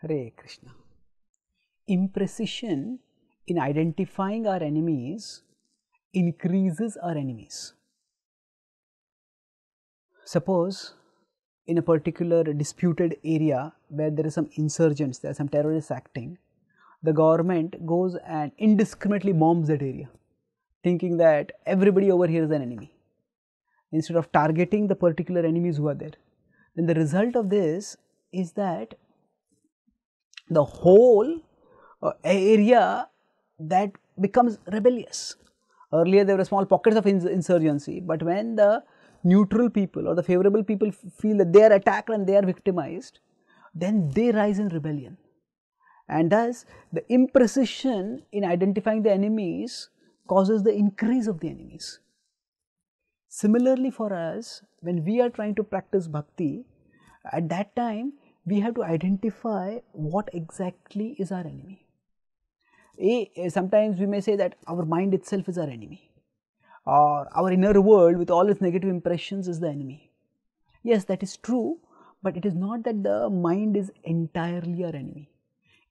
Hare Krishna. Imprecision in identifying our enemies increases our enemies. Suppose in a particular disputed area where there is some insurgents, there are some terrorists acting, the government goes and indiscriminately bombs that area, thinking that everybody over here is an enemy, instead of targeting the particular enemies who are there. Then the result of this is that the whole area that becomes rebellious. Earlier there were small pockets of insurgency, but when the neutral people or the favorable people feel that they are attacked and they are victimized, then they rise in rebellion. And thus the imprecision in identifying the enemies causes the increase of the enemies. Similarly for us, when we are trying to practice bhakti, at that time we have to identify what exactly is our enemy. Sometimes we may say that our mind itself is our enemy, or our inner world with all its negative impressions is the enemy. Yes, that is true, but it is not that the mind is entirely our enemy.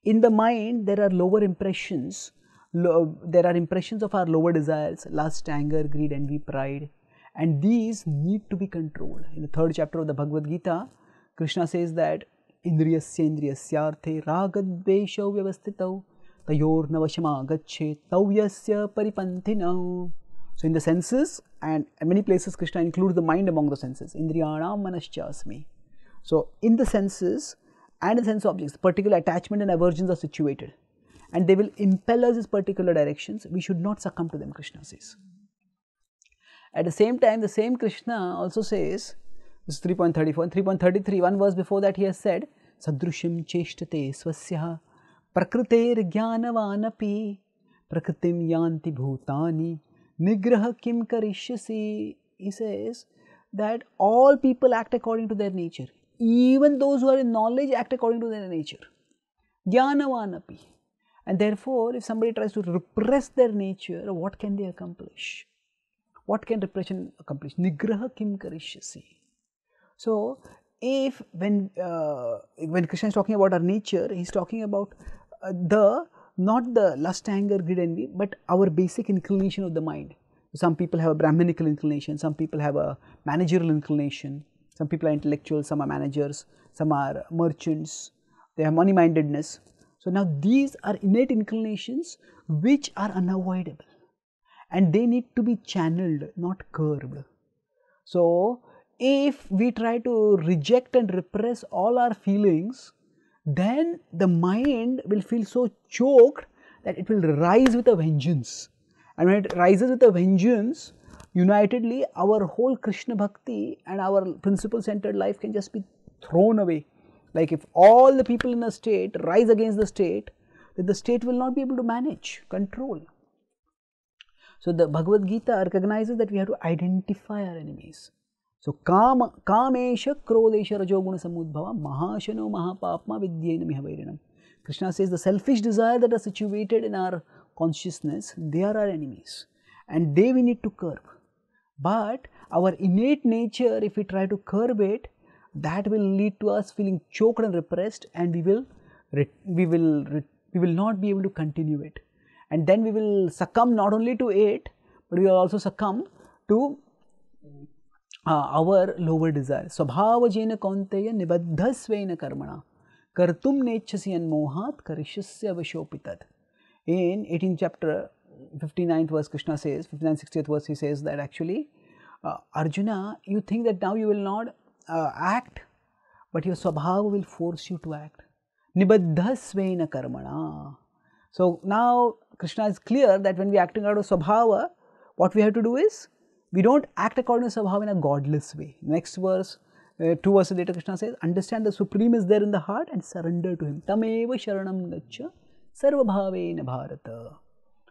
In the mind there are lower impressions, there are impressions of our lower desires, lust, anger, greed, envy, pride, and these need to be controlled. In the 3rd chapter of the Bhagavad Gita, Krishna says that indriyasyendriyasyarthe ragadvesho vyavastitau tayor navashama gacche tavyasya paripanthinau. So in the senses, and in many places Krishna includes the mind among the senses, indriyanam manaschasmi. So in the senses and in sense objects, particular attachment and aversions are situated, and they will impel us in particular directions. We should not succumb to them, Krishna says. At the same time, the same Krishna also says, this is 3.34 and 3.33, one verse before that he has said, Sadrushim cheshtate swasya prakriter jnanavanapi prakritim yanti bhutani nigraha kim karishyasi. He says that all people act according to their nature. Even those who are in knowledge act according to their nature. Jnanavanapi. And therefore, if somebody tries to repress their nature, what can they accomplish? What can repression accomplish? Nigraha kim karishyasi. So, if when Krishna is talking about our nature, he is talking about not the lust, anger, greed, envy, but our basic inclination of the mind. Some people have a Brahminical inclination, some people have a managerial inclination, some people are intellectuals, some are managers, some are merchants, they have money-mindedness. So now these are innate inclinations which are unavoidable, and they need to be channeled, not curbed. So if we try to reject and repress all our feelings, then the mind will feel so choked that it will rise with a vengeance. And when it rises with a vengeance, unitedly our whole Krishna bhakti and our principle centered life can just be thrown away. Like if all the people in a state rise against the state, then the state will not be able to manage, control. So the Bhagavad Gita recognizes that we have to identify our enemies. So kamesha krodesha rajoguna samudbhava mahashano mahapapma vidyena mihavarinam. Krishna says the selfish desire that are situated in our consciousness, they are our enemies, and they we need to curb. But our innate nature, if we try to curb it, that will lead to us feeling choked and repressed, and we will not be able to continue it. And then we will succumb not only to it, but we will also succumb to our lower desires. Swabhava jena kaunteya nibaddhasvena karmana kartum nechasi anmohat karishyasya vashopitat. In 18th chapter, 59th verse, Krishna says, 59th, 60th verse, he says that actually, Arjuna, you think that now you will not act, but your swabhava will force you to act. Nibaddhasvena karmana. So now Krishna is clear that when we are acting out of swabhava, what we have to do is, we don't act according to swabhava in a godless way. Next verse, 2 verses later, Krishna says, understand the Supreme is there in the heart and surrender to Him. Tameva sharanam gaccha sarvabhavena bharata.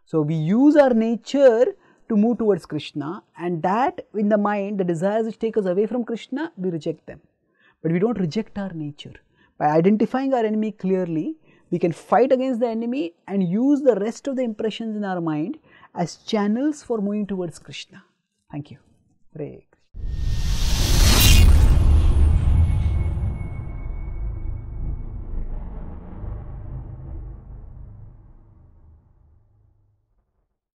So we use our nature to move towards Krishna, and that in the mind, the desires which take us away from Krishna, we reject them. But we don't reject our nature. By identifying our enemy clearly, we can fight against the enemy and use the rest of the impressions in our mind as channels for moving towards Krishna. Thank you. Hare